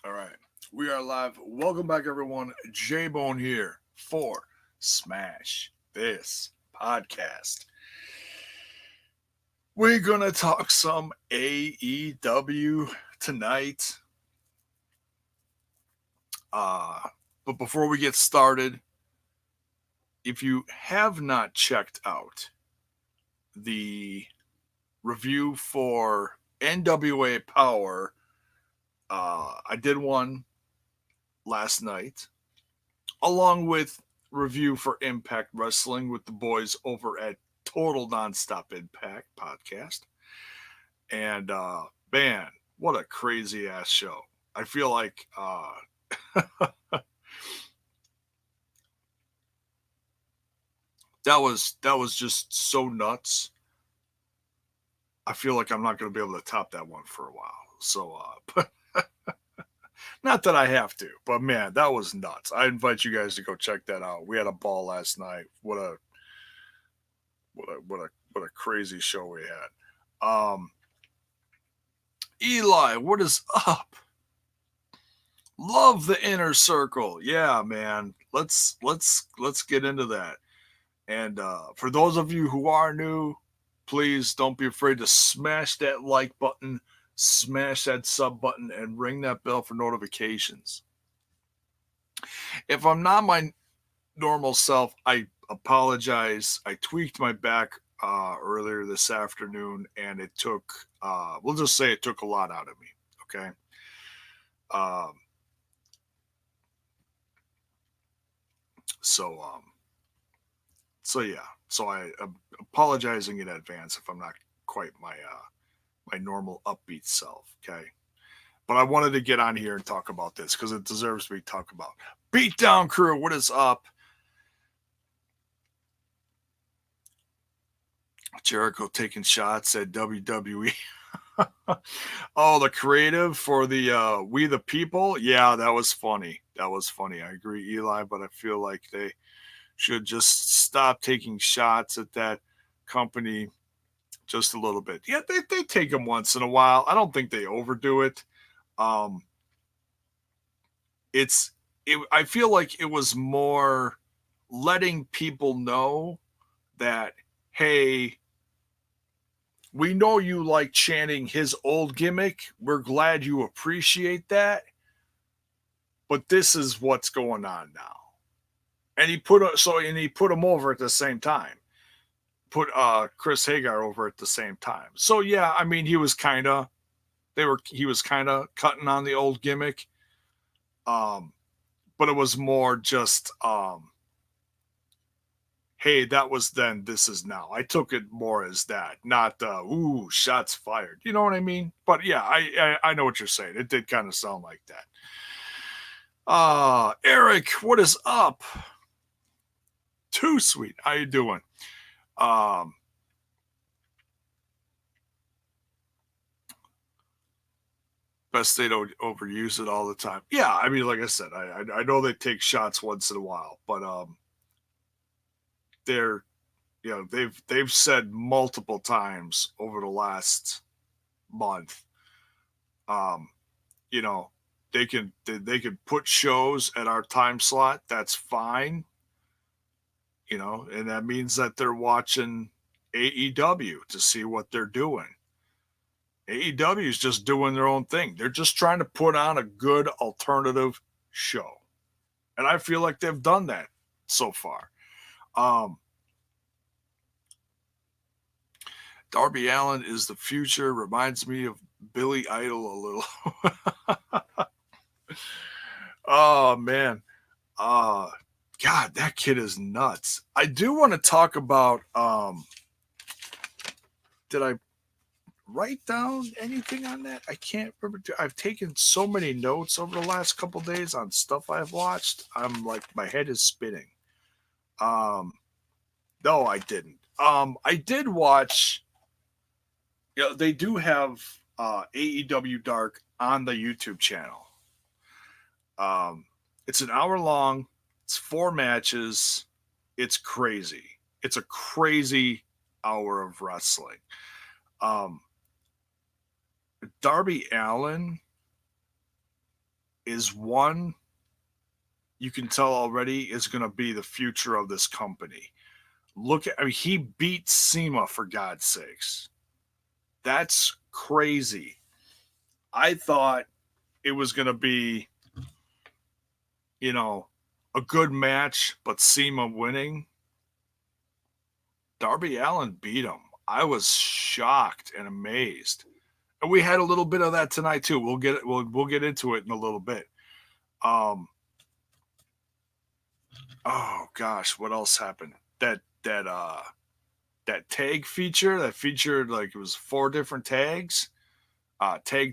All right. We are live. Welcome back, everyone. J Bone here for Smash This Podcast. We're going to talk some AEW tonight. But before we get started, if you have not checked out the review for NWA Power, I did one last night, along with review for Impact Wrestling with the boys over at Total Nonstop Impact podcast. And man, what a crazy ass show. I feel like that was just so nuts. I feel like I'm not going to be able to top that one for a while. So, but not that I have to, but man, that was nuts. I invite you guys to go check that out. We had a ball last night. What a crazy show we had. Eli, what is up? Love the inner circle. Yeah, man. Let's get into that. And for those of you who are new, please don't be afraid to smash that like button, smash that sub button, and ring that bell for notifications. If I'm not my normal self, I apologize. I tweaked my back earlier this afternoon, and it took, we'll just say it took a lot out of me. Okay. So yeah. So I'm apologizing in advance if I'm not quite my normal upbeat self. Okay. But I wanted to get on here and talk about this because it deserves to be talked about. Beatdown Crew, what is up? Jericho taking shots at WWE. Oh, the creative for the We the People. Yeah, that was funny. That was funny. I agree, Eli, but I feel like they should just stop taking shots at that company just a little bit. Yeah, they take them once in a while. I don't think they overdo it. I feel like it was more letting people know that, hey, we know you like chanting his old gimmick. We're glad you appreciate that. But this is what's going on now. And he put him over at the same time. Put Chris Hagar over at the same time. So yeah, I mean he was kind of cutting on the old gimmick. But it was more just hey, that was then, this is now. I took it more as that, not ooh, shots fired. You know what I mean? But yeah, I know what you're saying. It did kind of sound like that. Eric, what is up? Too sweet. How you doing? Best they don't overuse it all the time. Yeah, I mean, like I said, I know they take shots once in a while, but they're, you know, they've said multiple times over the last month, you know, they can put shows at our time slot. That's fine, you know, and that means that they're watching AEW to see what they're doing. AEW is just doing their own thing. They're just trying to put on a good alternative show. And I feel like they've done that so far. Darby Allin is the future. Reminds me of Billy Idol a little. Oh, man. God, that kid is nuts. I do want to talk about, did I write down anything on that? I can't remember. I've taken so many notes over the last couple days on stuff I've watched. I'm like, my head is spinning. No, I didn't. I did watch, you know, they do have AEW Dark on the YouTube channel. It's an hour long. It's 4 matches. It's crazy. It's a crazy hour of wrestling. Darby Allin is one you can tell already is going to be the future of this company. He beat SEMA, for God's sakes. That's crazy. I thought it was going to be, a good match, but SEMA winning. Darby Allin beat him. I was shocked and amazed. And we had a little bit of that tonight too. We'll get into it in a little bit. Oh gosh, what else happened? That tag feature that featured, like, it was 4 different tag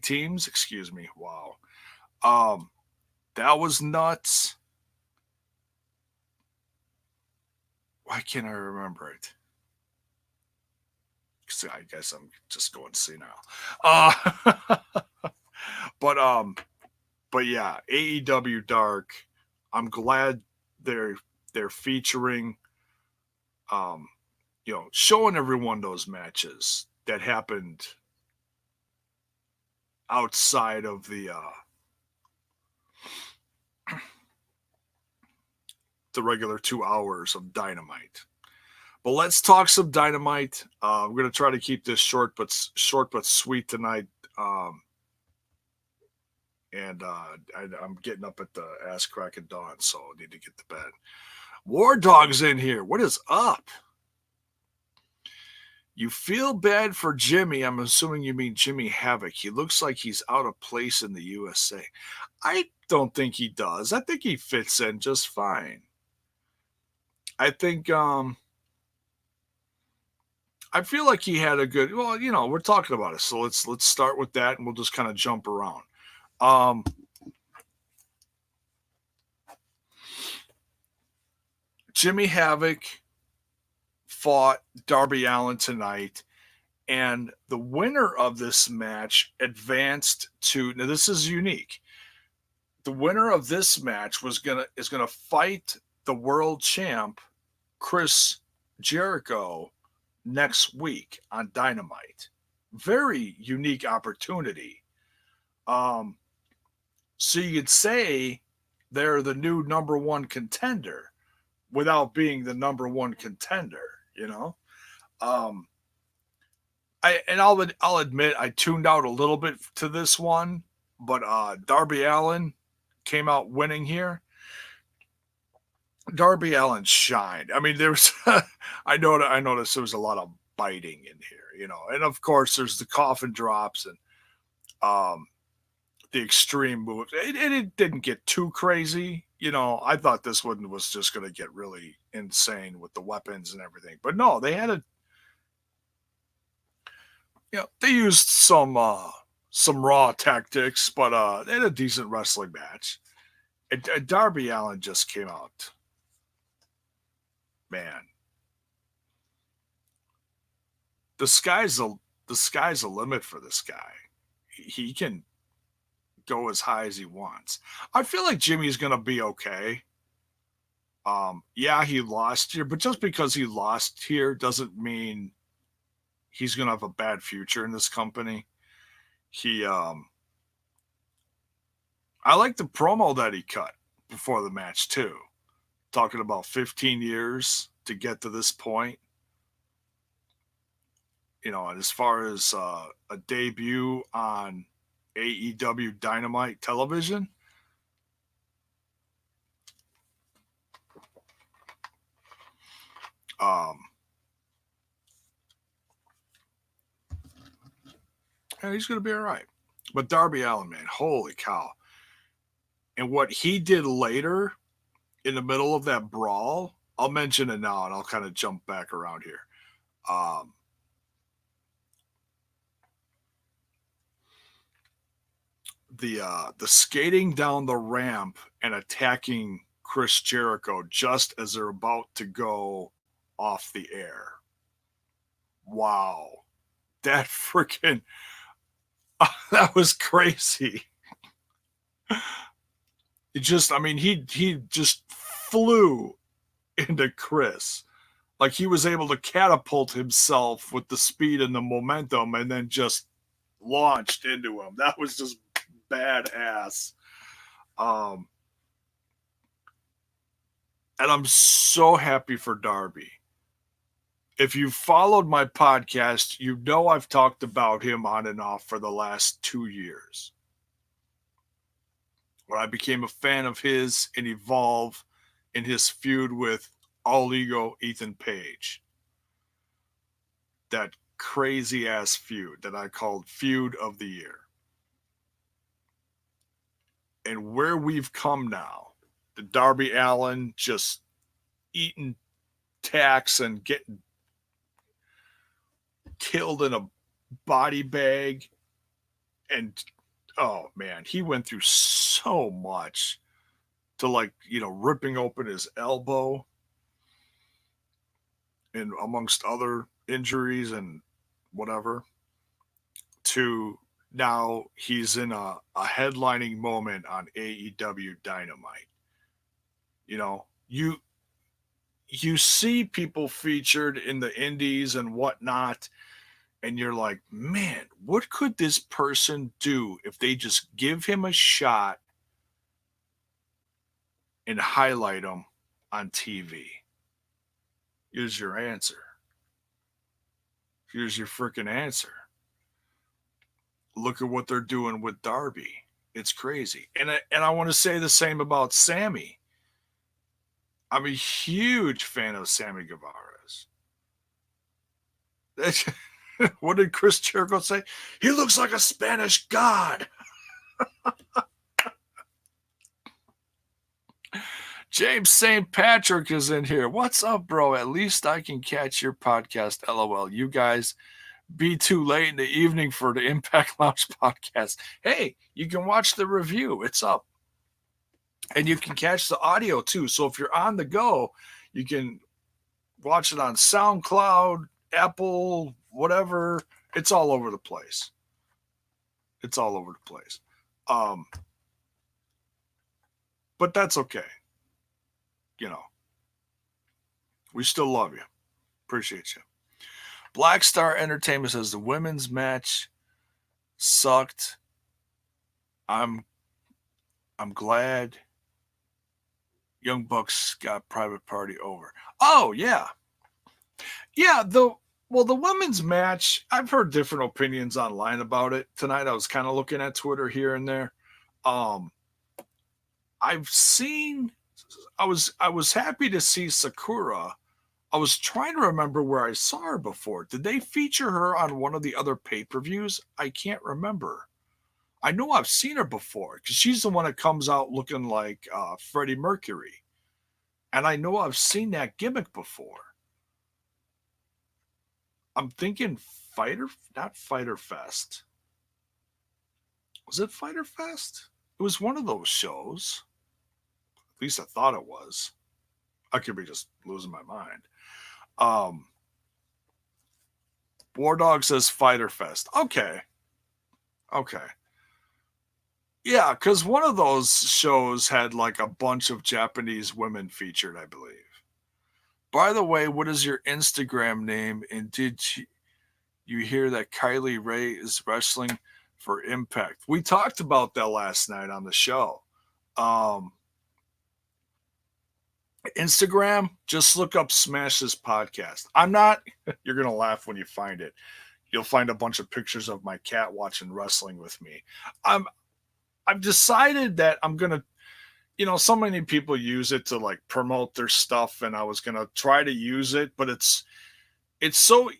teams, excuse me. Wow. That was nuts. Why can't I remember it? I guess I'm just going senile. But yeah, AEW Dark. I'm glad they're featuring, showing everyone those matches that happened outside of the regular 2 hours of Dynamite. But let's talk some Dynamite. We're going to try to keep this short but sweet tonight. And I'm getting up at the ass crack of dawn, so I need to get to bed. War Dog's in here. What is up? You feel bad for Jimmy. I'm assuming you mean Jimmy Havoc. He looks like he's out of place in the USA. I don't think he does. I think he fits in just fine. I think I feel like he had a good, we're talking about it. So let's start with that, and we'll just kind of jump around. Jimmy Havoc fought Darby Allin tonight, and the winner of this match advanced to, now this is unique. The winner of this match is gonna fight the world champ Chris Jericho next week on Dynamite. Very unique opportunity. So you could say they're the new number 1 contender without being the number 1 contender, I'll admit I tuned out a little bit to this one, but Darby Allin came out winning here. Darby Allin shined. I mean, there's I noticed there was a lot of biting in here, and of course there's the coffin drops and the extreme moves. It didn't get too crazy, I thought this one was just going to get really insane with the weapons and everything, but no, they had they used some raw tactics, but they had a decent wrestling match. And Darby Allin just came out. Man, the sky's the limit for this guy. He can go as high as he wants. I feel like Jimmy's gonna be okay. Yeah, he lost here, but just because he lost here doesn't mean he's gonna have a bad future in this company. I like the promo that he cut before the match too, talking about 15 years to get to this point. And as far as a debut on AEW Dynamite television, he's going to be all right. But Darby Allin, man, holy cow. And what he did later in the middle of that brawl, I'll mention it now and I'll kind of jump back around here. The skating down the ramp and attacking Chris Jericho just as they're about to go off the air. Wow. That freaking that was crazy. He just flew into Chris. Like he was able to catapult himself with the speed and the momentum and then just launched into him. That was just badass. And I'm so happy for Darby. If you've followed my podcast, you know I've talked about him on and off for the last 2 years. When I became a fan of his and Evolve in his feud with All Ego Ethan Page. That crazy ass feud that I called Feud of the Year. And where we've come now, the Darby Allin just eating tacks and getting killed in a body bag. And oh man, he went through so much to, like, ripping open his elbow and amongst other injuries and whatever, to now he's in a headlining moment on AEW Dynamite. You see people featured in the indies and whatnot, and you're like, man, what could this person do if they just give him a shot and highlight him on TV? Here's your answer. Here's your freaking answer. Look at what they're doing with Darby. It's crazy. And I want to say the same about Sammy. I'm a huge fan of Sammy Guevara's. What did Chris Jericho say? He looks like a Spanish god. James St. Patrick is in here. What's up, bro? At least I can catch your podcast. LOL. You guys be too late in the evening for the Impact Lounge podcast. Hey, you can watch the review. It's up. And you can catch the audio too. So if you're on the go, you can watch it on SoundCloud, Apple, whatever. It's all over the place. It's all over the place. But that's okay. We still love you. Appreciate you. Black Star Entertainment says the women's match sucked. I'm glad Young Bucks got Private Party over. Oh, yeah. Yeah, the women's match, I've heard different opinions online about it. Tonight I was kind of looking at Twitter here and there. I've seen, I was happy to see Sakura. I was trying to remember where I saw her before. Did they feature her on one of the other pay-per-views? I can't remember. I know I've seen her before because she's the one that comes out looking like Freddie Mercury. And I know I've seen that gimmick before. I'm thinking not Fighter Fest. Was it Fighter Fest? It was one of those shows. At least I thought it was. I could be just losing my mind. War Dog says Fighter Fest. Okay. Yeah, because one of those shows had like a bunch of Japanese women featured, I believe. By the way, what is your Instagram name? And did you hear that Kylie Ray is wrestling for Impact? We talked about that last night on the show. Instagram, just look up Smash This Podcast. You're going to laugh when you find it. You'll find a bunch of pictures of my cat watching wrestling with me. I've decided that I'm going to, so many people use it to like promote their stuff, and I was going to try to use it, but it's so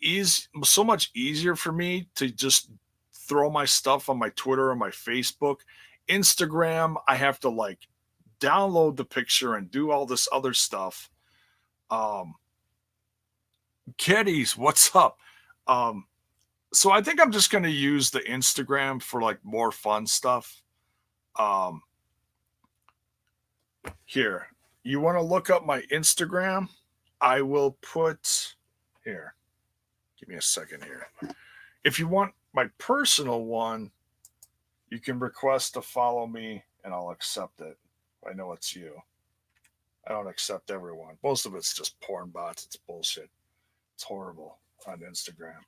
much easier for me to just throw my stuff on my Twitter or my Facebook. Instagram, I have to like download the picture and do all this other stuff. Kitties, what's up? So I think I'm just going to use the Instagram for like more fun stuff. Here, you want to look up my Instagram? I will put here. Give me a second here. If you want my personal one, you can request to follow me and I'll accept it. I know it's you. I don't accept everyone. Most of it's just porn bots. It's bullshit. It's horrible on Instagram.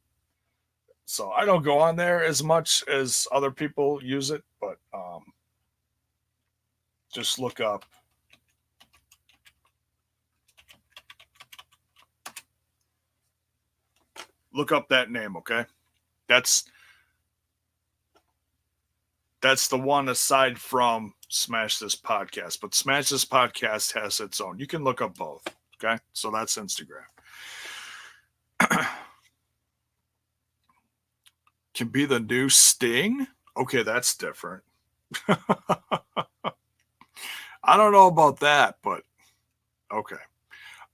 So I don't go on there as much as other people use it, but just look up that name, okay? That's the one aside from Smash This Podcast, but Smash This Podcast has its own. You can look up both, okay? So that's Instagram. Can be the new Sting? Okay, that's different. I don't know about that, but okay.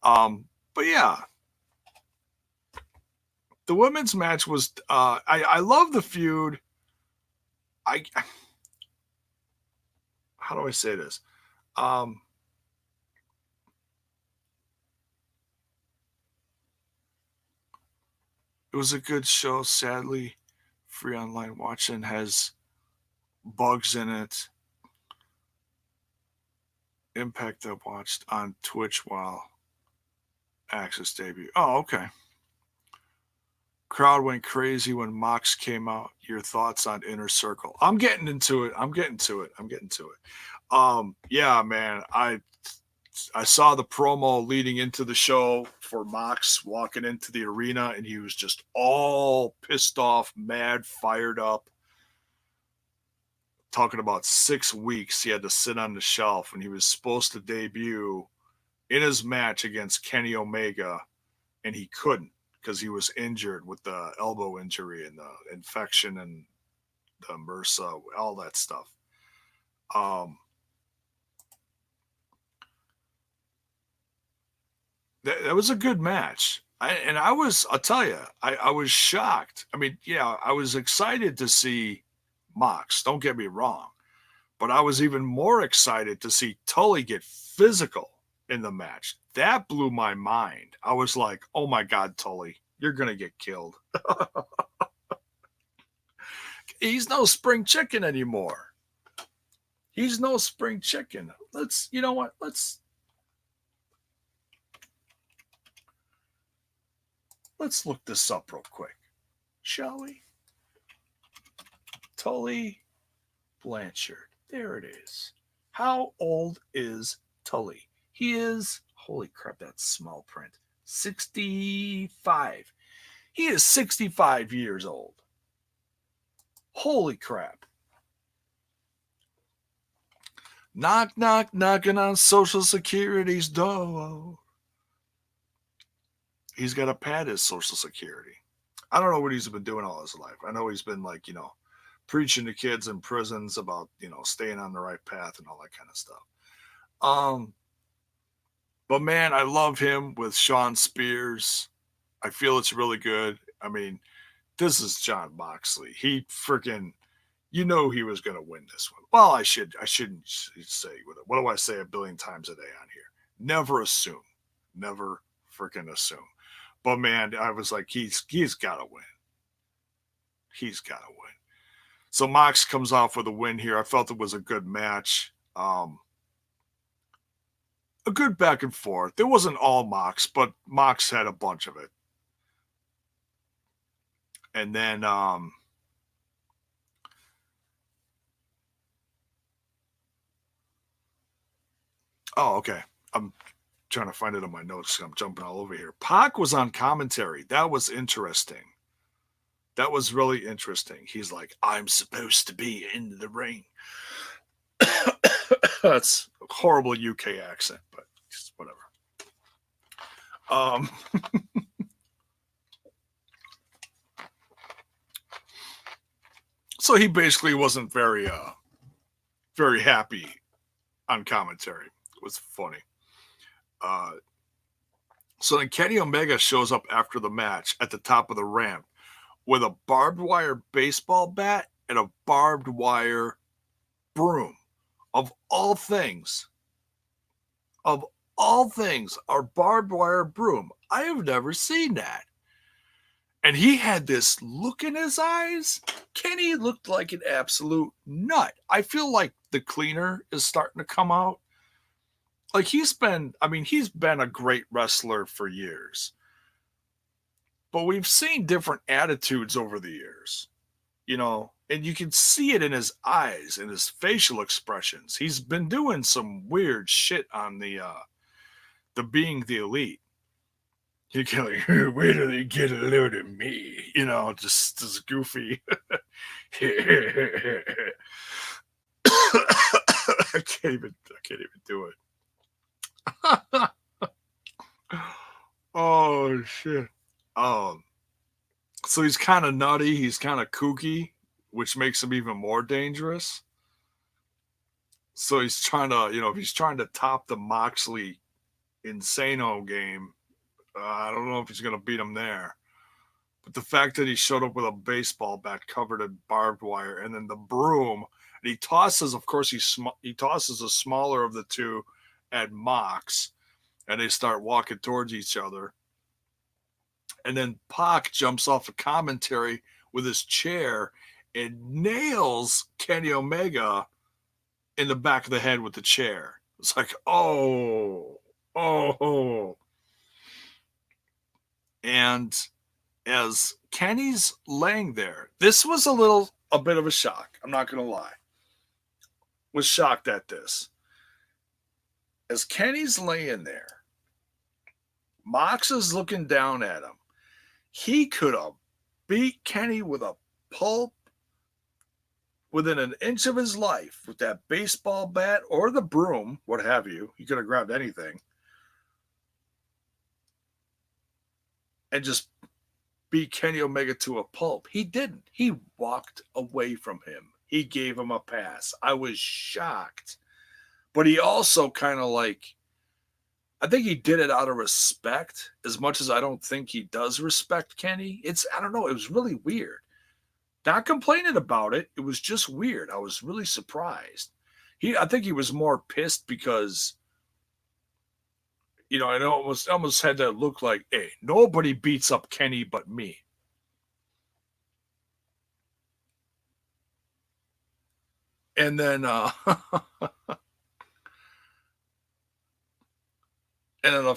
But yeah, the women's match was. I love the feud. How do I say this? It was a good show. Sadly, free online watching has bugs in it. Impact I watched on Twitch while Axis debut. Oh, okay. Crowd went crazy when Mox came out. Your thoughts on Inner Circle? I'm getting into it. Yeah, man. I saw the promo leading into the show for Mox walking into the arena, and he was just all pissed off, mad, fired up. Talking about 6 weeks he had to sit on the shelf when he was supposed to debut in his match against Kenny Omega, and he couldn't because he was injured with the elbow injury and the infection and the MRSA, all that stuff. That was a good match. I'll tell you, I was shocked. I mean, yeah, I was excited to see Mox, don't get me wrong, but I was even more excited to see Tully get physical in the match. That blew my mind. I was like, oh my God, Tully, you're going to get killed. He's no spring chicken anymore. He's no spring chicken. You know what? Let's look this up real quick, shall we? Tully Blanchard. There it is. How old is Tully? He is, holy crap, that's small print, 65. He is 65 years old. Holy crap. Knock, knock, knocking on Social Security's door. He's got to pad his Social Security. I don't know what he's been doing all his life. I know he's been like, preaching to kids in prisons about, staying on the right path and all that kind of stuff. But man, I love him with Sean Spears. I feel it's really good. I mean, this is Jon Moxley. He freaking, he was going to win this one. Well, I shouldn't say, what do I say a billion times a day on here? Never assume. Never freaking assume. But man, I was like, he's got to win. He's got to win. So Mox comes off with a win here. I felt it was a good match. A good back and forth. It wasn't all Mox, but Mox had a bunch of it. And then oh, okay. I'm trying to find it on my notes. I'm jumping all over here. Pac was on commentary. That was interesting. That was really interesting. He's like, I'm supposed to be in the ring. That's a horrible UK accent, but just whatever. So he basically wasn't very happy on commentary. It was funny. So then Kenny Omega shows up after the match at the top of the ramp with a barbed wire baseball bat and a barbed wire broom. Of all things, our barbed wire broom. I have never seen that. And he had this look in his eyes. Kenny looked like an absolute nut. I feel like the cleaner is starting to come out. Like he's been a great wrestler for years. But we've seen different attitudes over the years. And you can see it in his eyes and his facial expressions. He's been doing some weird shit on the being the elite. He can like, wait till they get a load of me, just goofy. I can't even do it. Oh shit. Um, so he's kind of nutty. He's kind of kooky, which makes him even more dangerous. So he's trying to, if he's trying to top the Moxley Insano game, I don't know if he's going to beat him there. But the fact that he showed up with a baseball bat covered in barbed wire and then the broom, and he tosses, of course, he tosses the smaller of the two at Mox, and they start walking towards each other. And then Pac jumps off a commentary with his chair and nails Kenny Omega in the back of the head with the chair. It's like, oh. And as Kenny's laying there, this was a bit of a shock. I'm not going to lie. Was shocked at this. As Kenny's laying there, Mox is looking down at him. He could have beat Kenny with a pulp within an inch of his life with that baseball bat or the broom, what have you. He could have grabbed anything. And just beat Kenny Omega to a pulp. He didn't. He walked away from him. He gave him a pass. I was shocked. But he also kind of I think he did it out of respect, as much as I don't think he does respect Kenny. I don't know, it was really weird. Not complaining about it. It was just weird. I was really surprised. I think he was more pissed because, I almost had that look like, hey, nobody beats up Kenny but me. And then, of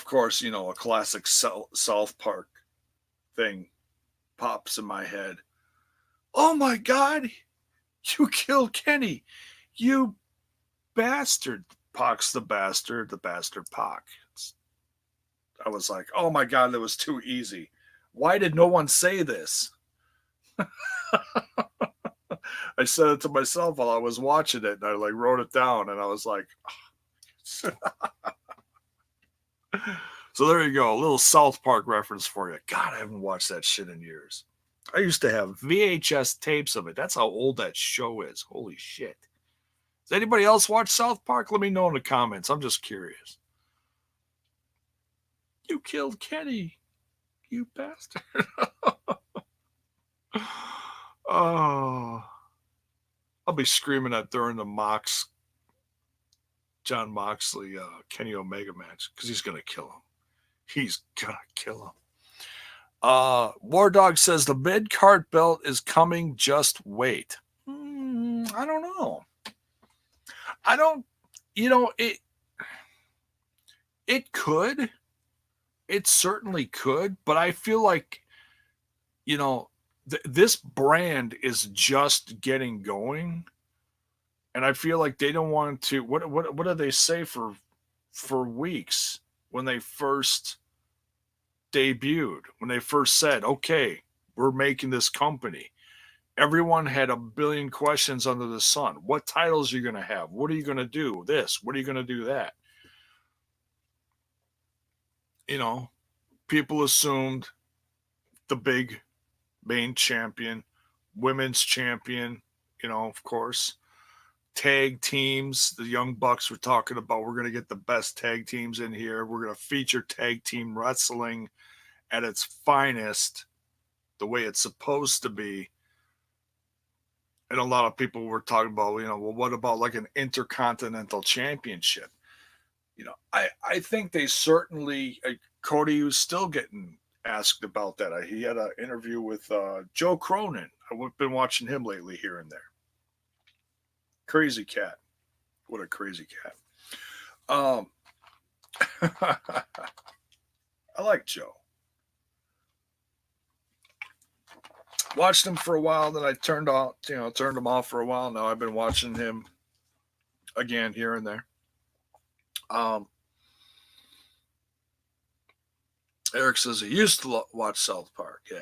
course, a classic South Park thing pops in my head. Oh my God, you killed Kenny. You bastard. Pac's the bastard Pac. I was like, oh my God, that was too easy. Why did no one say this? I said it to myself while I was watching it, and I wrote it down, and I was like, oh. So there you go, a little South Park reference for you. God, I haven't watched that shit in years. I used to have VHS tapes of it. That's how old that show is. Holy shit. Does anybody else watch South Park? Let me know in the comments. I'm just curious. You killed Kenny, you bastard. Oh, I'll be screaming that during the John Moxley, Kenny Omega match, because he's going to kill him. He's going to kill him. War Dog says the mid-card belt is coming. Just wait. I don't know. It could. It certainly could. But I feel like, this brand is just getting going. And I feel like they don't want to. What do they say for weeks when they first debuted, when they first said, okay, we're making this company? Everyone had a billion questions under the sun. What titles are you going to have? What are you going to do? This? What are you going to do that? People assumed the big main champion, women's champion, of course. Tag teams, the Young Bucks were talking about, we're going to get the best tag teams in here. We're going to feature tag team wrestling at its finest, the way it's supposed to be. And a lot of people were talking about, well, what about like an intercontinental championship? I think they certainly, Cody was still getting asked about that. He had an interview with Joe Cronin. I've been watching him lately here and there. Crazy cat. What a crazy cat. I like Joe. watched him for a while, then I turned him off for a while. Now I've been watching him again here and there. Eric says he used to watch South Park. Yeah.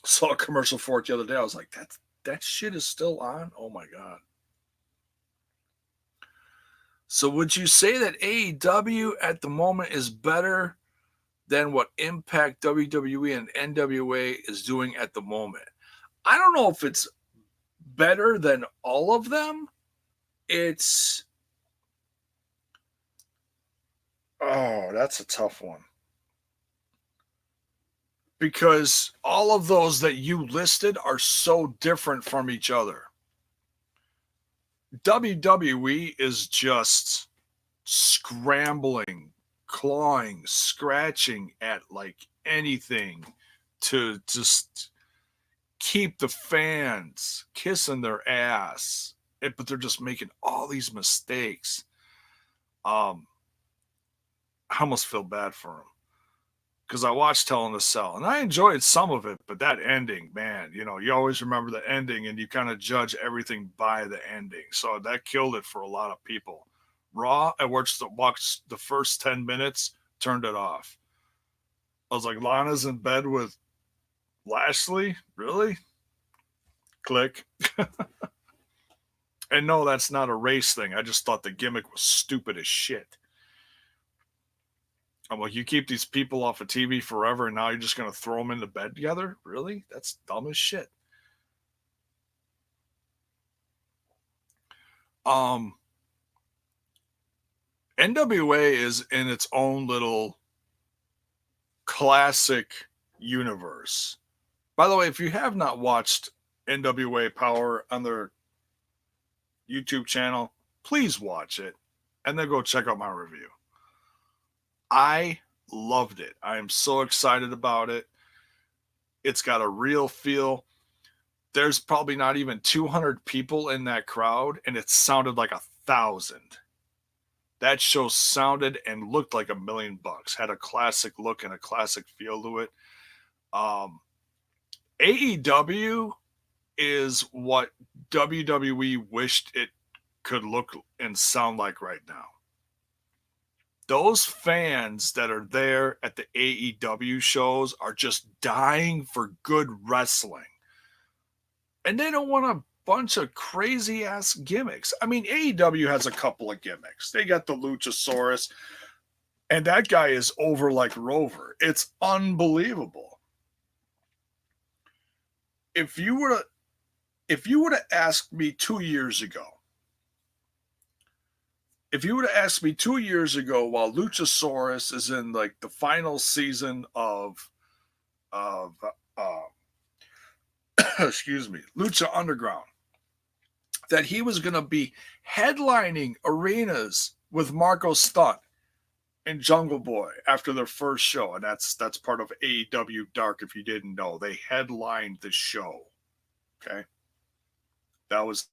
Saw a commercial for it the other day. I was like, that shit is still on? Oh my God. So would you say that AEW at the moment is better than what Impact, WWE, and NWA is doing at the moment? I don't know if it's better than all of them. That's a tough one. Because all of those that you listed are so different from each other. WWE is just scrambling, clawing, scratching at like anything to just keep the fans kissing their ass. But they're just making all these mistakes. I almost feel bad for them because I watched Hell in a Cell and I enjoyed some of it, but that ending, man, you always remember the ending and you kind of judge everything by the ending. So that killed it for a lot of people. Raw, I watched the first 10 minutes, turned it off. I was like, Lana's in bed with Lashley? Really? Click. And no, that's not a race thing. I just thought the gimmick was stupid as shit. I'm like, you keep these people off of TV forever and now you're just going to throw them into bed together? Really? That's dumb as shit. NWA is in its own little classic universe. By the way, if you have not watched NWA Power on their YouTube channel, please watch it and then go check out my review. I loved it. I am so excited about it. It's got a real feel. There's probably not even 200 people in that crowd, and it sounded like 1,000. That show sounded and looked like $1 million. Had a classic look and a classic feel to it. AEW is what WWE wished it could look and sound like right now. Those fans that are there at the AEW shows are just dying for good wrestling. And they don't want a bunch of crazy ass gimmicks. I mean, AEW has a couple of gimmicks. They got the Luchasaurus, and that guy is over like Rover. It's unbelievable. If you were to ask me 2 years ago, while Luchasaurus is in like the final season of excuse me, Lucha Underground, that he was going to be headlining arenas with Marco Stunt and Jungle Boy after their first show, and that's part of AEW Dark. If you didn't know, they headlined the show. Okay, that was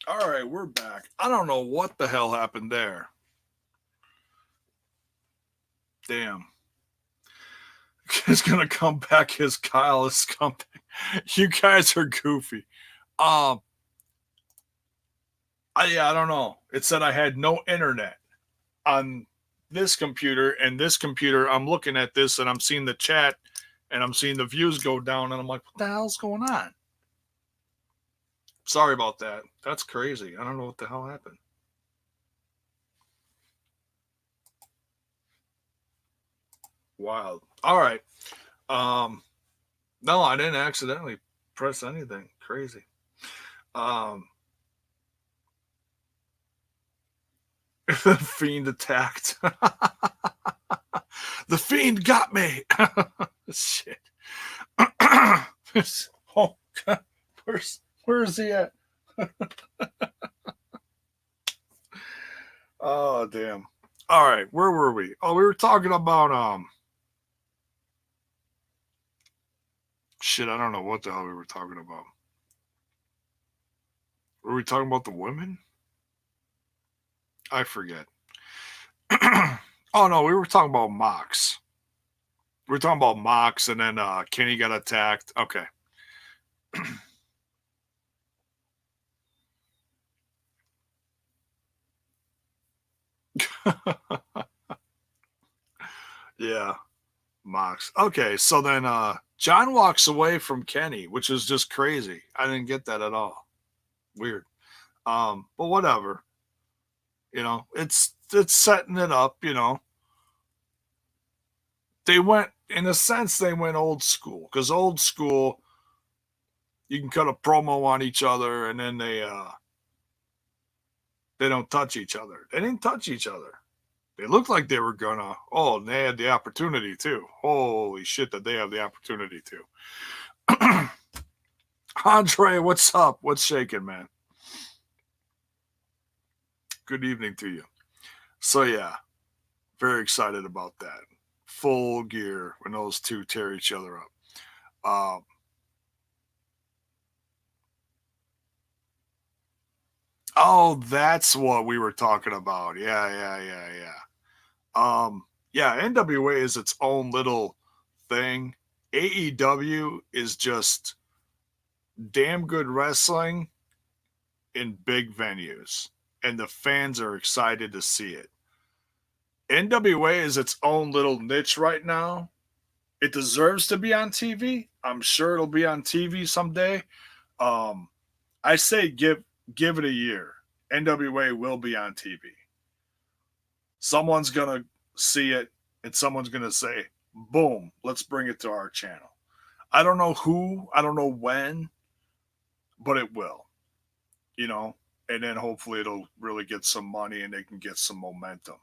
All right, we're back. I don't know what the hell happened there. Damn. It's gonna come back as Kyle is coming. You guys are goofy. I don't know. It said I had no internet on this computer, and this computer, I'm looking at this and I'm seeing the chat and I'm seeing the views go down, and I'm like, what the hell's going on? Sorry about that. That's crazy. I don't know what the hell happened. Wild. All right. No, I didn't accidentally press anything. Crazy. The Fiend attacked. The Fiend got me. Shit. Oh, God. Where is he at? Oh, damn. All right, where were we? Oh, we were talking about shit, I don't know what the hell we were talking about. Were we talking about the women? I forget. Oh no, we were talking about Mox. We were talking about Mox, and then Kenny got attacked. Okay. Yeah, Mox. Okay, so then John walks away from Kenny, which is just crazy. I didn't get that at all. Weird. But whatever. You know, it's setting it up, you know. They went, in a sense, they went old school, because old school, you can cut a promo on each other, and then they don't touch each other. They didn't touch each other. They looked like they were gonna. Oh, and they had the opportunity too. Holy shit, that they have the opportunity to. Andre, what's up? What's shaking, man? Good evening to you. So yeah, very excited about that. Full gear when those two tear each other up. Oh, that's what we were talking about. Yeah. Yeah, NWA is its own little thing. AEW is just damn good wrestling in big venues, and the fans are excited to see it. NWA is its own little niche right now. It deserves to be on TV. I'm sure it'll be on TV someday. I say give it a year. NWA will be on TV. Someone's gonna see it, and someone's gonna say, "Boom, let's bring it to our channel." I don't know who, I don't know when, but it will. You know, and then hopefully it'll really get some money and they can get some momentum.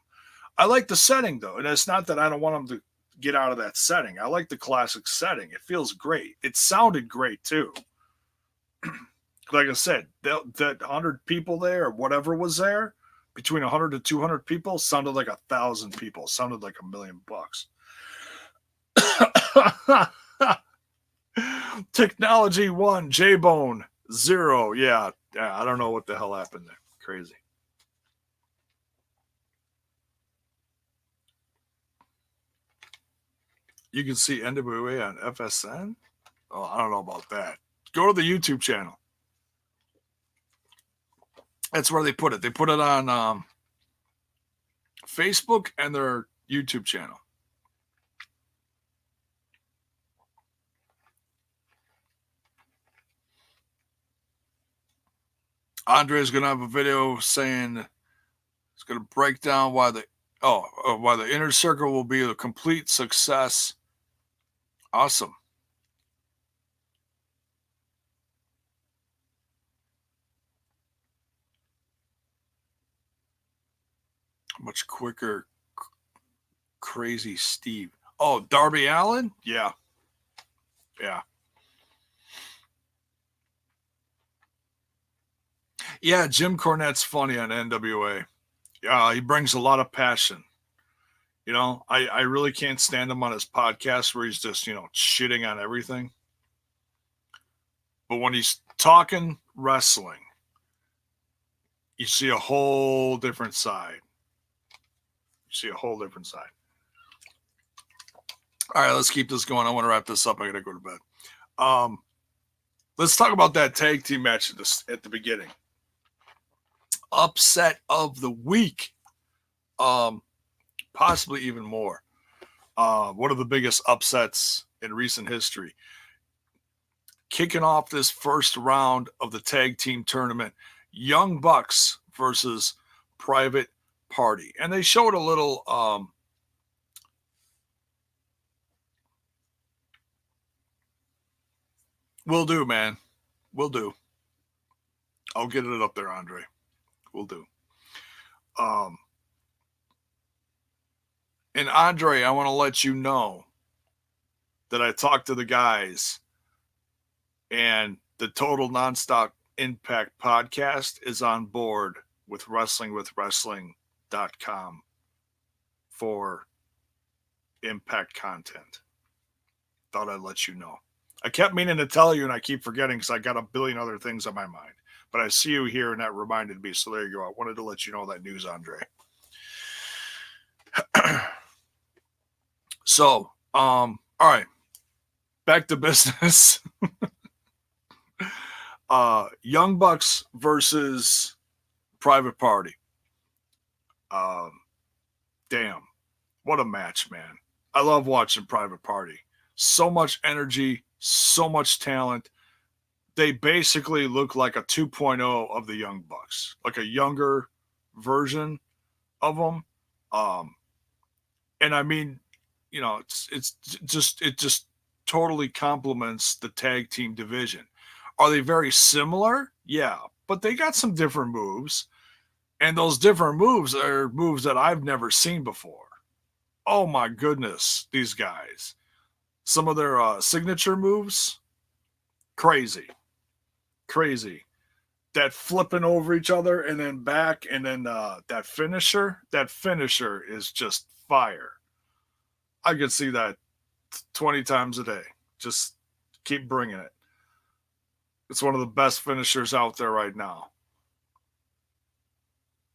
I like the setting though, and it's not that I don't want them to get out of that setting. I like the classic setting. It feels great. It sounded great too. Like I said, that 100 people there or whatever was there, between 100 to 200 people, sounded like 1,000 people. Sounded like $1 million. Technology 1, J-Bone 0. Yeah, I don't know what the hell happened there. Crazy. You can see NWA on FSN? Oh, I don't know about that. Go to the YouTube channel. That's where they put it. They put it on Facebook and their YouTube channel. Andre's going to have a video saying it's going to break down why the Inner Circle will be a complete success. Awesome. Much quicker, crazy Steve. Oh, Darby Allin? Yeah. Yeah, Jim Cornette's funny on NWA. He brings a lot of passion. You know, I really can't stand him on his podcast where he's just, shitting on everything. But when he's talking wrestling, you see a whole different side. You see a whole different side. All right, let's keep this going. I want to wrap this up. I got to go to bed. Let's talk about that tag team match at the beginning. Upset of the week. Possibly even more. One of the biggest upsets in recent history. Kicking off this first round of the tag team tournament, Young Bucks versus Private Party. And they showed a little will do, man. Will do. I'll get it up there, Andre. Will do. And Andre, I want to let you know that I talked to the guys, and the Total Nonstop Impact podcast is on board with WrestlingWithWrestling.com for Impact content. Thought I'd let you know. I kept meaning to tell you, and I keep forgetting because I got a billion other things on my mind. But I see you here, and that reminded me. So there you go. I wanted to let you know that news, Andre. So, all right. Back to business. Young Bucks versus Private Party. Damn. What a match, man. I love watching Private Party. So much energy, so much talent. They basically look like a 2.0 of the Young Bucks, like a younger version of them. And I mean, you know, it just totally complements the tag team division. Are they very similar? Yeah, but they got some different moves, and those different moves are moves that I've never seen before. Oh my goodness, these guys! Some of their signature moves, crazy. That flipping over each other and then back, and then that finisher is just fire. I could see that 20 times a day. Just keep bringing it. It's one of the best finishers out there right now.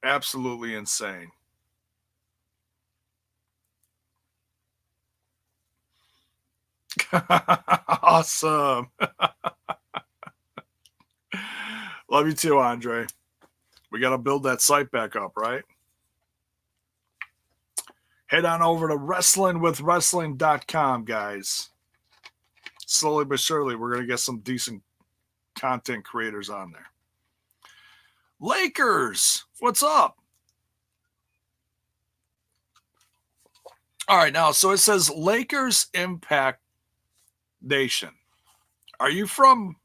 Absolutely insane. Awesome. Love you too, Andre. We got to build that site back up, right? Head on over to WrestlingWithWrestling.com, guys. Slowly but surely, we're going to get some decent content creators on there. Lakers, what's up? All right, now, so it says Lakers Impact Nation. Are you from...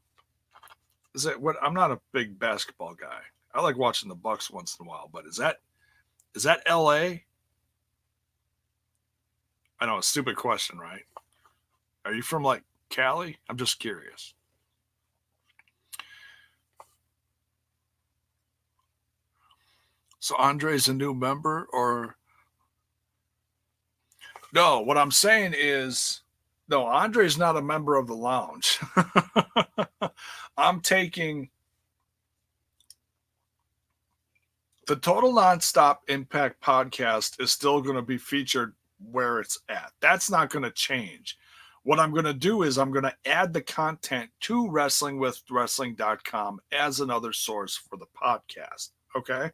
Is it what? I'm not a big basketball guy. I like watching the Bucks once in a while, but is that LA? I know, a stupid question, right? Are you from like Cali? I'm just curious. So Andre's a new member, or no? What I'm saying is, no, Andre's not a member of the lounge. I'm taking the Total Nonstop Impact podcast is still going to be featured where it's at. That's not going to change. What I'm going to do is I'm going to add the content to WrestlingWithWrestling.com as another source for the podcast. Okay?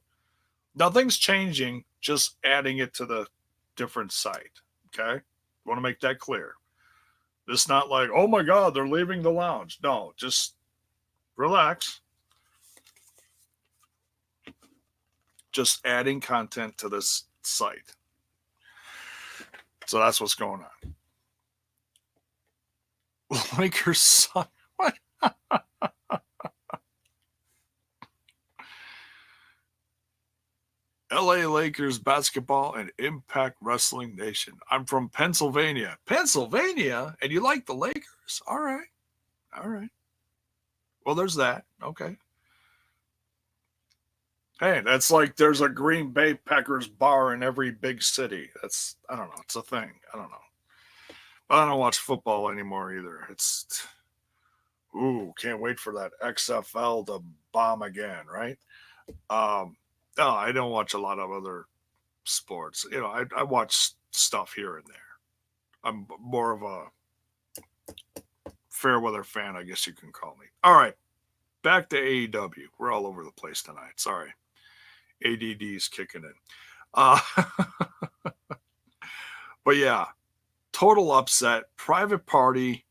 Nothing's changing, just adding it to the different site. Okay? Want to make that clear. It's not like, oh my God, they're leaving the lounge. No, just relax. Just adding content to this site. So that's what's going on. Lakers suck. What? LA Lakers basketball and Impact Wrestling Nation. I'm from Pennsylvania. Pennsylvania? And you like the Lakers? All right. Well, there's that. Okay. Hey, that's like there's a Green Bay Packers bar in every big city. That's, I don't know. It's a thing. I don't know. But I don't watch football anymore either. Can't wait for that XFL to bomb again, right? No, I don't watch a lot of other sports. I watch stuff here and there. I'm more of a fair weather fan, I guess you can call me. All right, back to AEW. We're all over the place tonight. Sorry. ADD is kicking in. Uh, but yeah, total upset. Private Party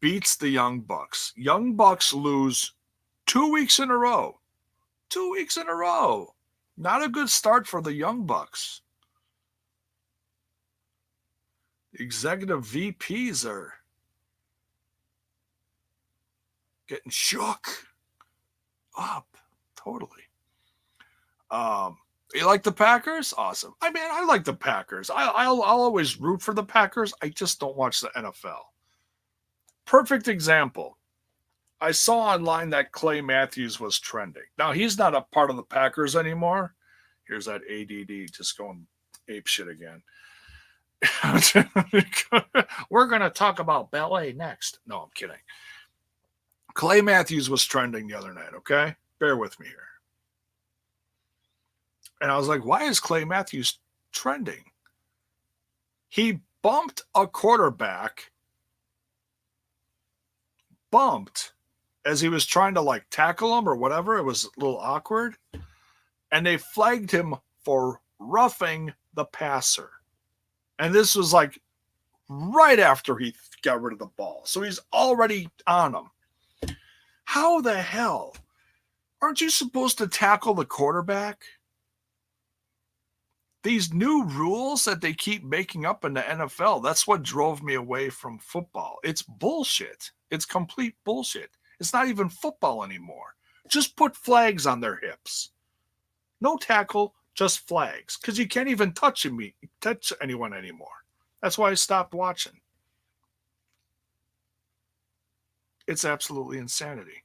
beats the Young Bucks. Young Bucks lose 2 weeks in a row. 2 weeks in a row. Not a good start for the Young Bucks. Executive VPs are getting shook up. Totally. You like the Packers? Awesome. I mean, I like the Packers. I'll always root for the Packers. I just don't watch the NFL. Perfect example. I saw online that Clay Matthews was trending. Now, he's not a part of the Packers anymore. Here's that ADD just going ape shit again. We're going to talk about ballet next. No, I'm kidding. Clay Matthews was trending the other night, okay? Bear with me here. And I was like, why is Clay Matthews trending? He bumped a quarterback, as he was trying to like tackle him or whatever. It was a little awkward. And they flagged him for roughing the passer. And this was like right after he got rid of the ball. So he's already on him. How the hell? Aren't you supposed to tackle the quarterback? These new rules that they keep making up in the NFL, that's what drove me away from football. It's bullshit. It's complete bullshit. It's not even football anymore. Just put flags on their hips. No tackle, just flags. Because you can't even touch anyone anymore. That's why I stopped watching. It's absolutely insanity.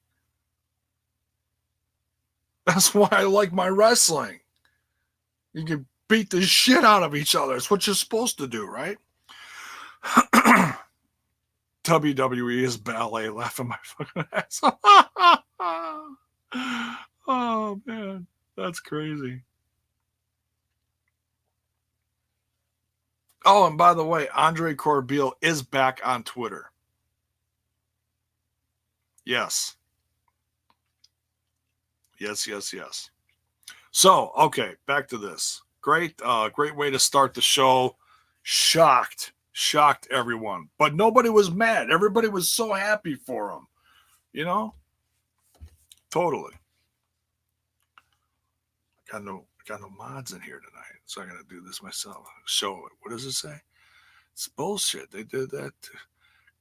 That's why I like my wrestling. You can beat the shit out of each other. It's what you're supposed to do, right? WWE is ballet, laughing my fucking ass off. Oh, man. That's crazy. Oh, and by the way, Andre Corbeil is back on Twitter. Yes. Yes. So, okay, back to this. Great way to start the show. Shocked everyone. But nobody was mad. Everybody was so happy for him. You know? Totally. Got no mods in here tonight, so I'm gonna do this myself. Show it. What does it say? It's bullshit. They did that to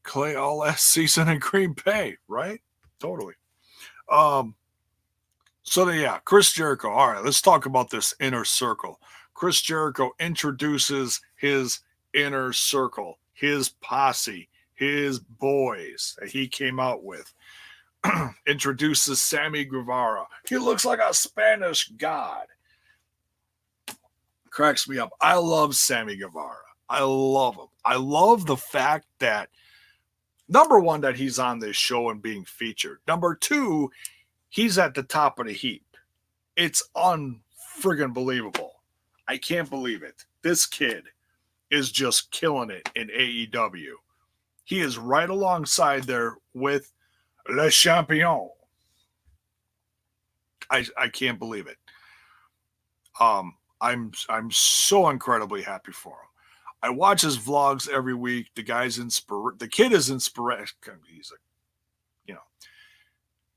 Clay all last season in Green Bay, right? Totally. So yeah, Chris Jericho. All right, let's talk about this inner circle. Chris Jericho introduces his inner circle, his posse, his boys that he came out with. Introduces Sammy Guevara. He looks like a Spanish god. Cracks me up. I love Sammy Guevara. I love him. I love the fact that, number one, that he's on this show and being featured. Number two, he's at the top of the heap. It's unfriggin' believable. I can't believe it. This kid is just killing it in AEW. He is right alongside there with Le Champion. I can't believe it. I'm so incredibly happy for him. I watch his vlogs every week. The kid is inspirational.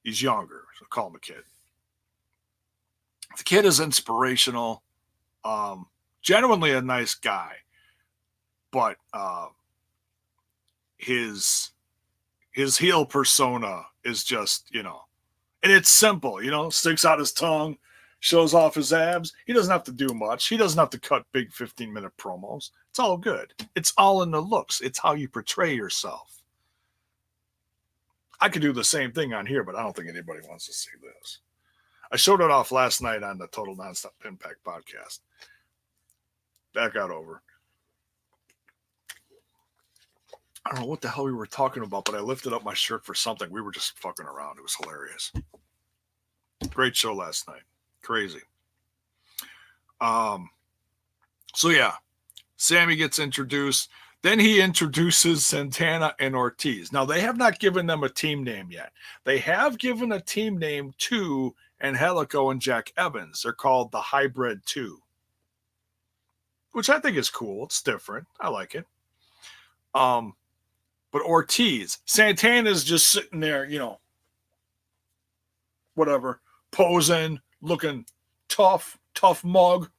He's younger, so call him a kid. The kid is inspirational. Genuinely a nice guy, but his heel persona is just, and it's simple, sticks out his tongue, shows off his abs. He doesn't have to do much. He doesn't have to cut big 15-minute promos. It's all good. It's all in the looks. It's how you portray yourself. I could do the same thing on here, but I don't think anybody wants to see this. I showed it off last night on the Total Nonstop Impact podcast. That got over. I don't know what the hell we were talking about, but I lifted up my shirt for something. We were just fucking around. It was hilarious. Great show last night. Crazy. So yeah, Sammy gets introduced. Then he introduces Santana and Ortiz. Now, they have not given them a team name yet. They have given a team name to Angelico and Jack Evans. They're called the Hybrid 2, which I think is cool. It's different. I like it. But Ortiz, Santana's just sitting there, whatever, posing, looking tough mug,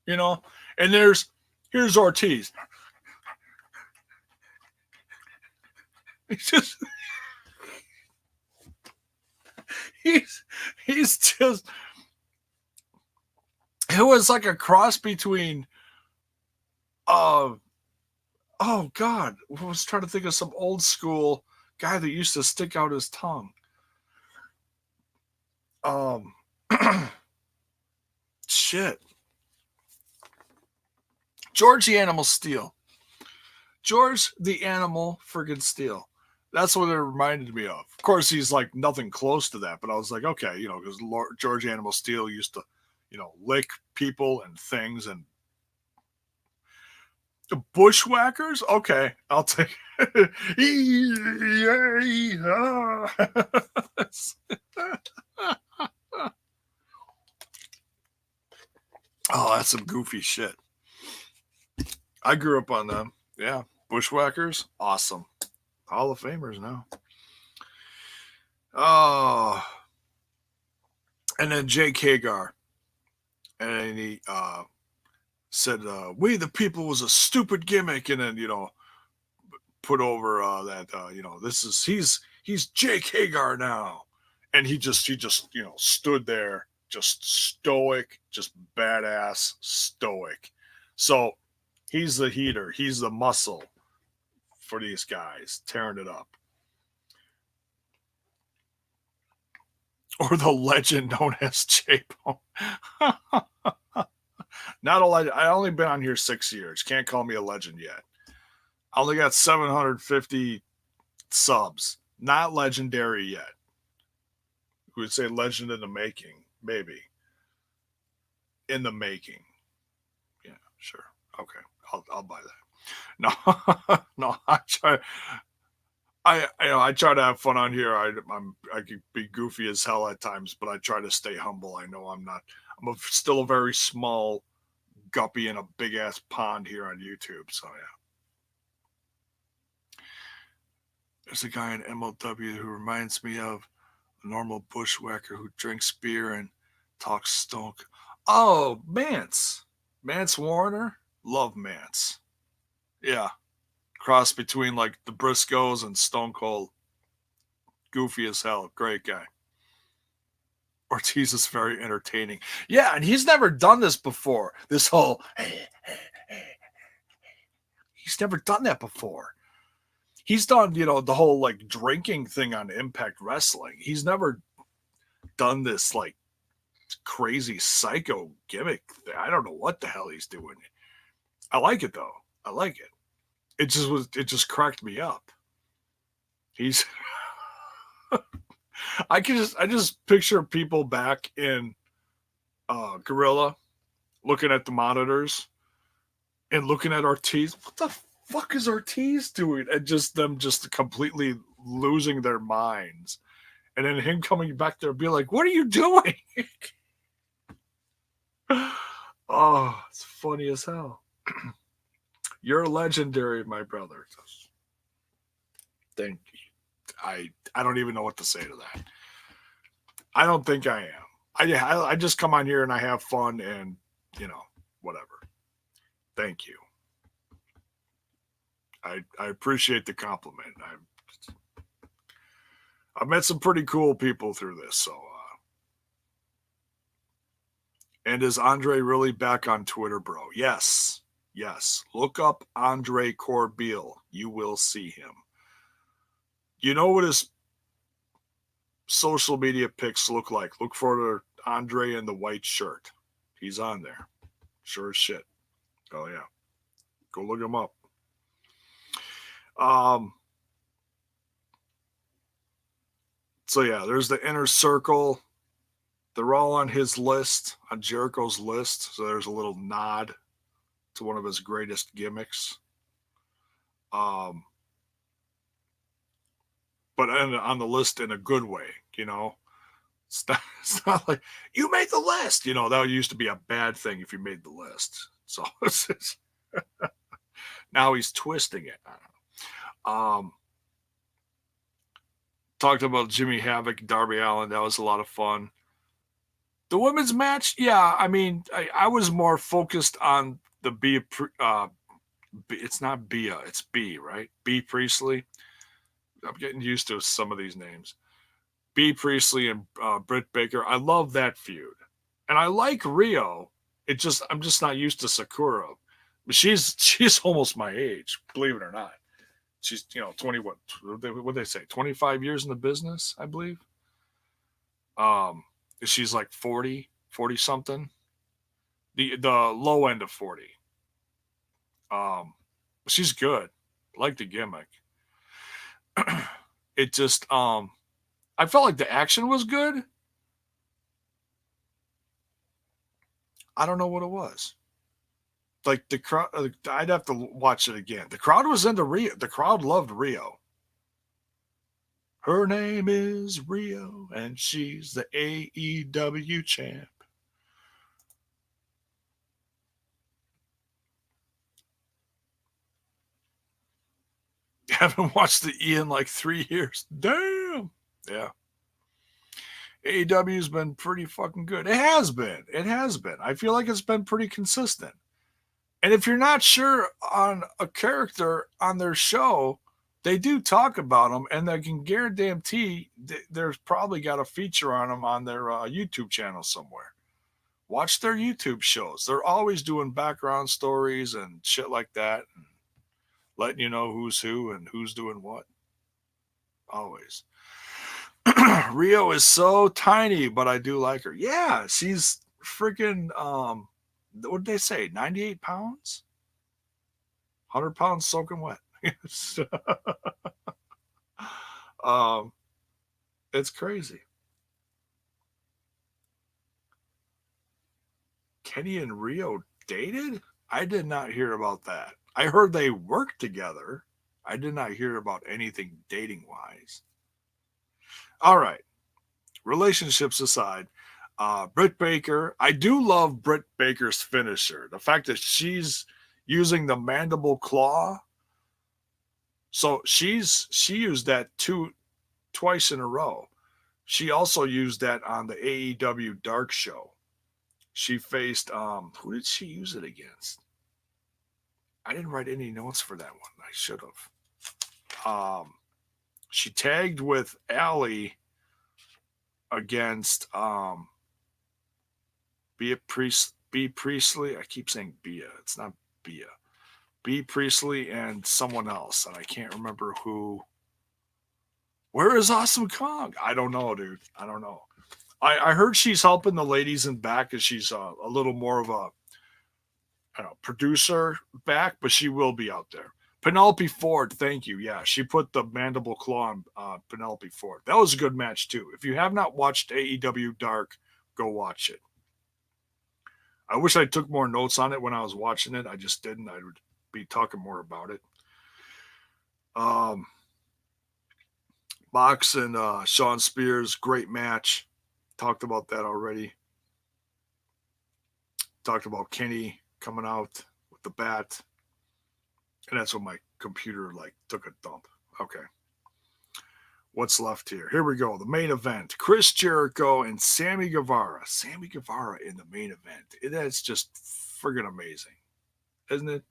and here's Ortiz. He's just he's just, it was like a cross between oh God, I was trying to think of some old school guy that used to stick out his tongue. Shit. George the Animal Steel. George the Animal friggin' Steel. That's what it reminded me of. Of course, he's like nothing close to that, but I was like, okay, because George Animal Steel used to, lick people and things, and the bushwhackers. Okay, I'll take. Oh, that's some goofy shit. I grew up on them. Yeah, bushwhackers, awesome. Hall of Famers now. Oh, and then Jake Hagar, and he said, "We the People" was a stupid gimmick, and then put over that this is he's Jake Hagar now, and he just stood there, just stoic, just badass stoic. So he's the heater, he's the muscle for these guys, tearing it up. Or the legend known as J-Bone. Not a legend. I only been on here 6 years. Can't call me a legend yet. I only got 750 subs. Not legendary yet. We would say legend in the making, maybe. In the making. Yeah, sure. Okay, I'll buy that. No, I try. I try to have fun on here. I can be goofy as hell at times, but I try to stay humble. I know I'm not. I'm still a very small guppy in a big ass pond here on YouTube. So yeah. There's a guy in MLW who reminds me of a normal bushwhacker who drinks beer and talks stonk. Oh, Mance Warner. Love Mance. Yeah. Cross between like the Briscoes and Stone Cold. Goofy as hell. Great guy. Ortiz is very entertaining. Yeah, and he's never done this before. This whole he's never done that before. He's done, the whole like drinking thing on Impact Wrestling. He's never done this like crazy psycho gimmick thing. I don't know what the hell he's doing. I like it though. I like it. It just cracked me up. He's I just picture people back in Gorilla looking at the monitors and looking at Ortiz. What the fuck is Ortiz doing? And just them just completely losing their minds. And then him coming back there and be like, what are you doing? Oh, it's funny as hell. You're legendary, my brother. Thank you. I don't even know what to say to that. I don't think I am. I just come on here and I have fun and, whatever. Thank you. I appreciate the compliment. I've met some pretty cool people through this. So, and is Andre really back on Twitter, bro? Yes. Look up Andre Corbeil. You will see him. You know what his social media pics look like? Look for Andre in the white shirt. He's on there. Sure as shit. Oh, yeah. Go look him up. So, yeah, there's the Inner Circle. They're all on his list, on Jericho's list. So there's a little nod to one of his greatest gimmicks. But on the list in a good way, you know. It's not like you made the list. You know, that used to be a bad thing if you made the list. So now he's twisting it. Talked about Jimmy Havoc, Darby Allin. That was a lot of fun. The women's match, yeah. I mean, I was more focused on the it's not Bia, it's B, right? B Priestley. I'm getting used to some of these names. B Priestley and Britt Baker. I love that feud, and I like Rio. I'm just not used to Sakura. She's almost my age, believe it or not. She's 20 what they say 25 years in the business, I believe. She's like 40 something. The low end of 40. She's good. I like the gimmick. It just I felt like the action was good. I don't know what it was. Like the crowd, I'd have to watch it again. The crowd was into Rio. The crowd loved Rio. Her name is Rio, and she's the AEW champ. Haven't watched the E in like 3 years. Damn. Yeah. AEW's been pretty fucking good. It has been. It has been. I feel like it's been pretty consistent. And if you're not sure on a character on their show, they do talk about them, and I can guarantee there's probably got a feature on them on their YouTube channel somewhere. Watch their YouTube shows. They're always doing background stories and shit like that, and letting you know who's who and who's doing what. Always. Rio is so tiny, but I do like her. Yeah, she's freaking what did they say? 98 pounds? 100 pounds soaking wet. It's crazy. Kenny and Rio dated? I did not hear about that. I heard they worked together. I did not hear about anything dating wise. All right. Relationships aside, Britt Baker, I do love Britt Baker's finisher. The fact that she's using the mandible claw. So she used that twice in a row. She also used that on the AEW Dark show. She faced who did she use it against? I didn't write any notes for that one. I should have. She tagged with Allie against B Priestley. I keep saying Bia. It's not Bia. B Priestley and someone else, and I can't remember who. Where is Awesome Kong? I don't know, dude. I don't know. I heard she's helping the ladies in back because she's a little more of a producer back, but she will be out there. Penelope Ford, thank you. Yeah, she put the mandible claw on Penelope Ford. That was a good match, too. If you have not watched AEW Dark, go watch it. I wish I took more notes on it when I was watching it. I just didn't. I would be talking more about it. Mox and Sean Spears, great match. Talked about that already. Talked about Kenny coming out with the bat. And that's when my computer took a dump. Okay. What's left here? Here we go. The main event. Chris Jericho and Sammy Guevara. Sammy Guevara in the main event. That's just friggin' amazing. Isn't it?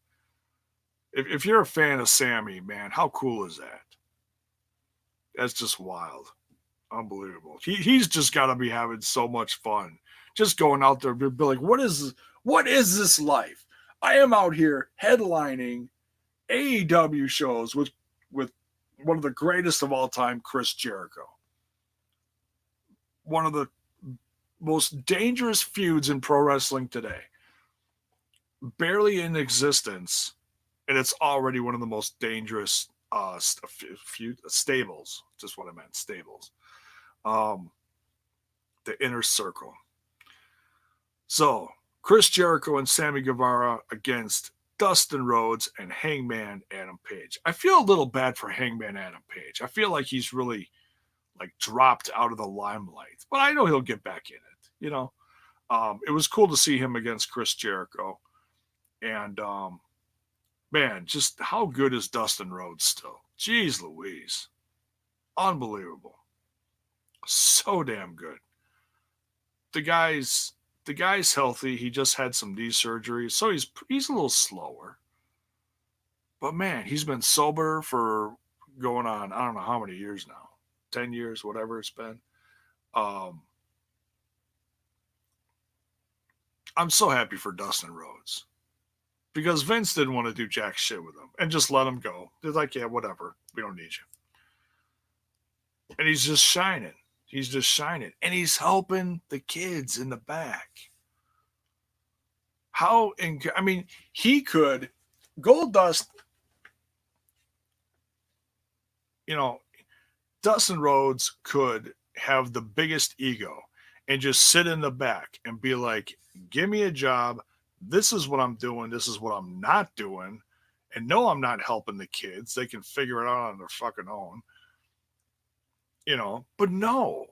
If you're a fan of Sammy, man, how cool is that? That's just wild. Unbelievable. He's just got to be having so much fun. Just going out there and be like, what is this life? I am out here headlining AEW shows with one of the greatest of all time, Chris Jericho. One of the most dangerous feuds in pro wrestling today. Barely in existence, and it's already one of the most dangerous stables. Just what I meant, stables. the Inner Circle. So, Chris Jericho and Sammy Guevara against Dustin Rhodes and Hangman Adam Page. I feel a little bad for Hangman Adam Page. I feel like he's really like dropped out of the limelight, but I know he'll get back in it. You know, it was cool to see him against Chris Jericho, and man, just how good is Dustin Rhodes still? Jeez Louise, unbelievable, so damn good. The guy's healthy. He just had some knee surgery, so he's a little slower. But man, he's been sober for going on I don't know how many years now, 10 years, whatever it's been. Um, I'm so happy for Dustin Rhodes because Vince didn't want to do jack shit with him and just let him go. They're like, yeah, whatever, we don't need you. And he's just shining. He's just shining, and he's helping the kids in the back. I mean, he could Goldust. You know, Dustin Rhodes could have the biggest ego and just sit in the back and be like, give me a job. This is what I'm doing. This is what I'm not doing. And no, I'm not helping the kids. They can figure it out on their fucking own. You know, but no.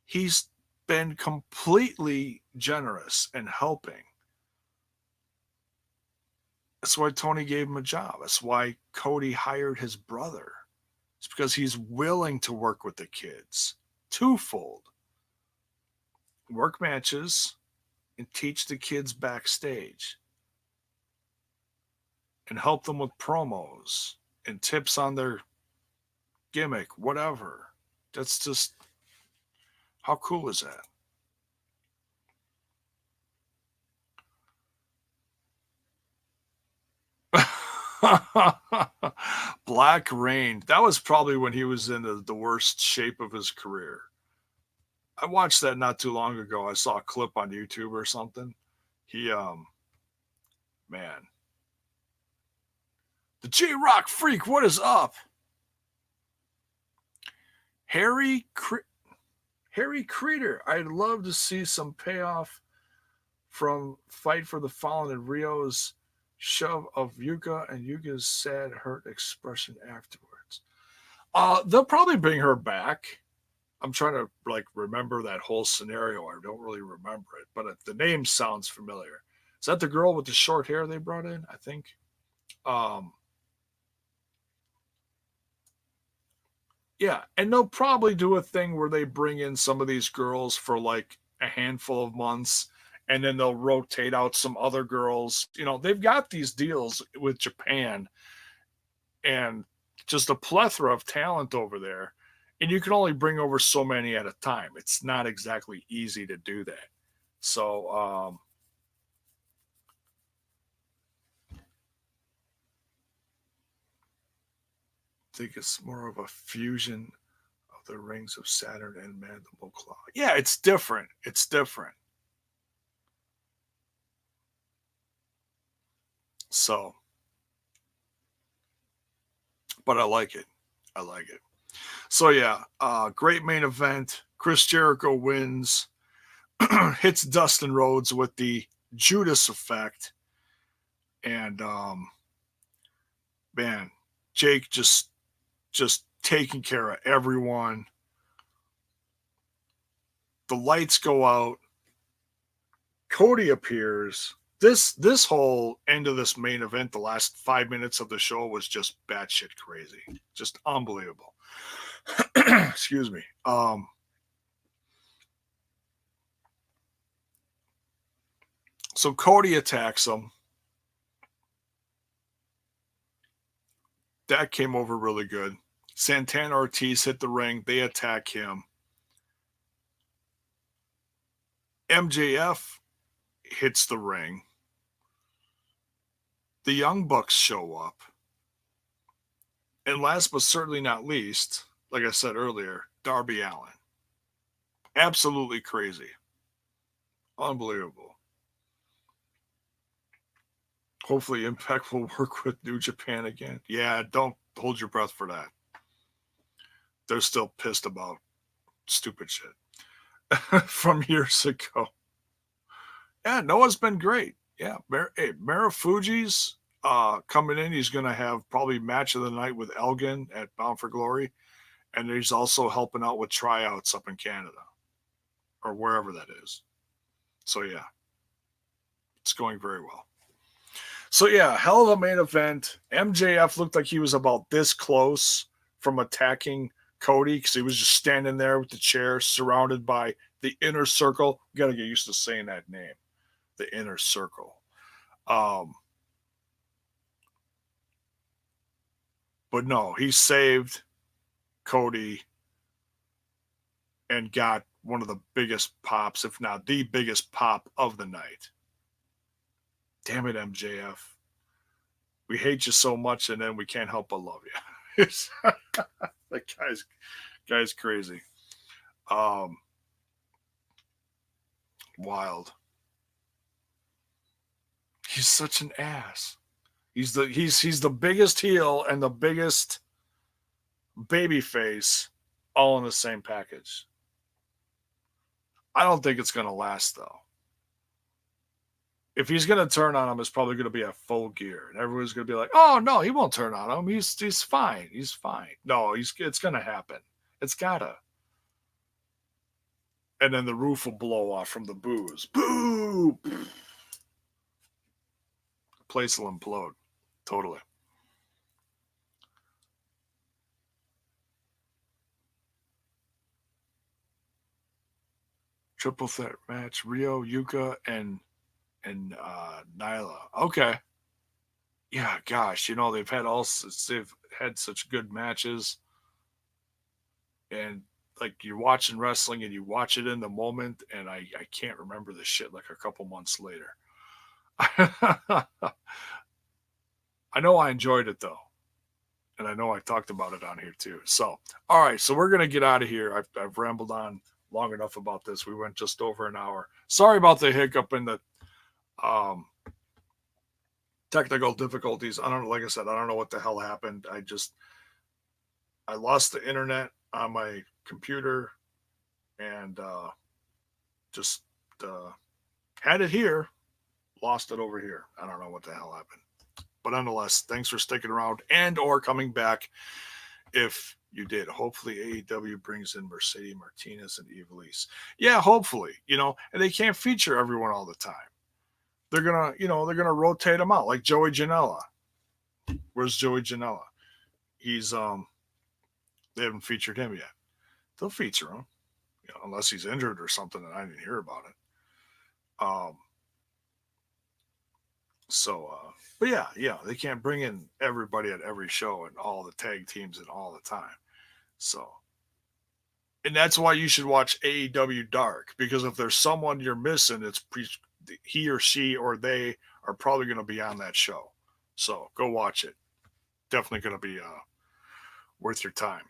He's been completely generous and helping. That's why Tony gave him a job. That's why Cody hired his brother. It's because he's willing to work with the kids. Twofold. Work matches and teach the kids backstage. And help them with promos and tips on their gimmick, whatever. That's just, how cool is that? Black Rain. That was probably when he was in the worst shape of his career. I watched that not too long ago. I saw a clip on YouTube or something. He, man. The J-Rock Freak, what is up? Harry Creeder. I'd love to see some payoff from Fight for the Fallen and Rio's shove of Yuka and Yuka's sad, hurt expression afterwards. They'll probably bring her back. I'm trying to like remember that whole scenario. I don't really remember it, but the name sounds familiar. Is that the girl with the short hair they brought in? I think. Yeah, and they'll probably do a thing where they bring in some of these girls for like a handful of months, and then they'll rotate out some other girls. You know, they've got these deals with Japan and just a plethora of talent over there. And you can only bring over so many at a time. It's not exactly easy to do that. So, I think it's more of a fusion of the Rings of Saturn and Mandible Claw. Yeah, it's different. It's different. So, but I like it. I like it. So yeah, great main event. Chris Jericho wins, hits Dustin Rhodes with the Judas effect, and man, Jake just taking care of everyone. The lights go out. Cody appears. This whole end of this main event, the last 5 minutes of the show was just batshit crazy, just unbelievable. Excuse me. So Cody attacks him. That came over really good. Santana Ortiz hit the ring. They attack him. MJF hits the ring. The Young Bucks show up. And last but certainly not least, like I said earlier, Darby Allin. Absolutely crazy. Unbelievable. Hopefully Impact will work with New Japan again. Yeah, don't hold your breath for that. They're still pissed about stupid shit. from years ago. Yeah, Noah's been great. Yeah, Marufuji's coming in. He's going to have probably match of the night with Elgin at Bound for Glory, and he's also helping out with tryouts up in Canada or wherever that is. So yeah, it's going very well. So yeah, hell of a main event. MJF looked like he was about this close from attacking Cody because he was just standing there with the chair surrounded by the inner circle. You got to get used to saying that name, the inner circle. But no, he saved Cody and got one of the biggest pops, if not the biggest pop of the night. Damn it, MJF. We hate you so much, and then we can't help but love you. That guy's crazy. Wild. He's such an ass. He's the biggest heel and the biggest baby face all in the same package. I don't think it's going to last, though. If he's going to turn on him, it's probably going to be at full gear. And everyone's going to be like, oh, no, he won't turn on him. He's fine. He's fine. No, it's going to happen. It's got to. And then the roof will blow off from the boos. Boo! The place will implode. Totally. Triple threat match: Rio, Yuka, and Nyla. Okay. Yeah, gosh, they've had such good matches, and like you're watching wrestling and you watch it in the moment, and I can't remember the shit like a couple months later. I know I enjoyed it though, and I know I talked about it on here too. So, all right, so we're gonna get out of here. I've rambled on long enough about this. We went just over an hour. Sorry about the hiccup in the technical difficulties. I don't know. Like I said, I don't know what the hell happened. I lost the internet on my computer and just had it here, lost it over here. I don't know what the hell happened. But nonetheless, thanks for sticking around and or coming back if you did. Hopefully AEW brings in Mercedes Martinez and Ivelisse. Yeah, hopefully, and they can't feature everyone all the time. They're gonna rotate them out like Joey Janela. Where's Joey Janela? He's they haven't featured him yet. They'll feature him, unless he's injured or something and I didn't hear about it. But yeah, they can't bring in everybody at every show and all the tag teams and all the time. So, and that's why you should watch AEW Dark, because if there's someone you're missing, he or she or they are probably going to be on that show. So go watch it. Definitely going to be worth your time.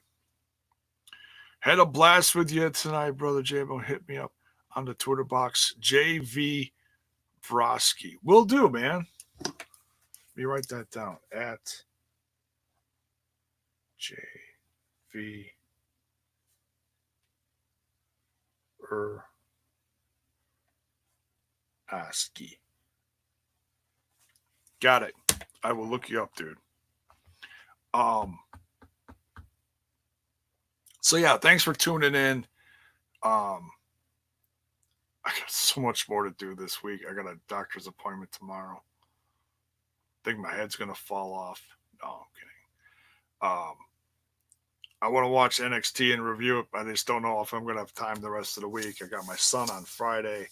Had a blast with you tonight, brother J-Bo. Hit me up on the Twitter box, JV Vrosky. Will do, man. Let me write that down. At JV Vrosky. Got it. I will look you up, dude. So yeah, thanks for tuning in. I got so much more to do this week. I got a doctor's appointment tomorrow. I think my head's gonna fall off. No, I'm kidding. I want to watch NXT and review it. I just don't know if I'm gonna have time the rest of the week. I got my son on Friday.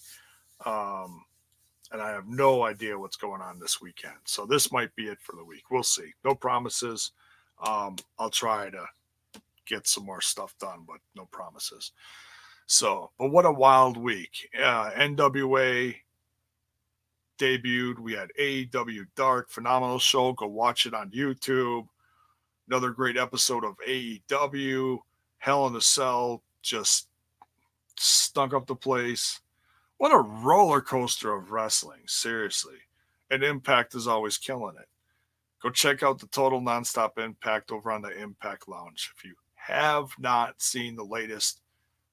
And I have no idea what's going on this weekend. So this might be it for the week. We'll see. No promises. I'll try to get some more stuff done, but no promises. So, but what a wild week. NWA debuted. We had AEW Dark, phenomenal show. Go watch it on YouTube. Another great episode of AEW. Hell in a Cell just stunk up the place. What a roller coaster of wrestling, seriously. And Impact is always killing it. Go check out the Total Nonstop Impact over on the Impact Lounge. If you have not seen the latest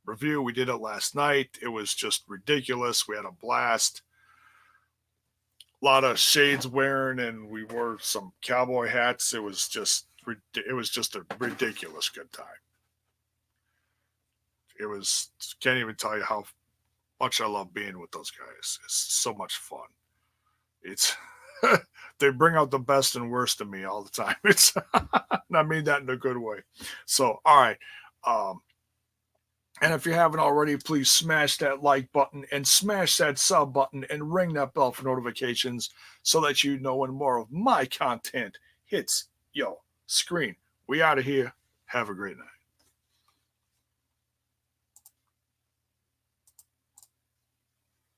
review. We did it last night. It was just ridiculous. We had a blast. A lot of shades wearing, and we wore some cowboy hats. It was just a ridiculous good time. It was, can't even tell you how much I love being with those guys. It's so much fun. It's they bring out the best and worst in me all the time. It's and I mean that in a good way. So, all right. And if you haven't already, please smash that like button and smash that sub button and ring that bell for notifications so that you know when more of my content hits your screen. We out of here. Have a great night.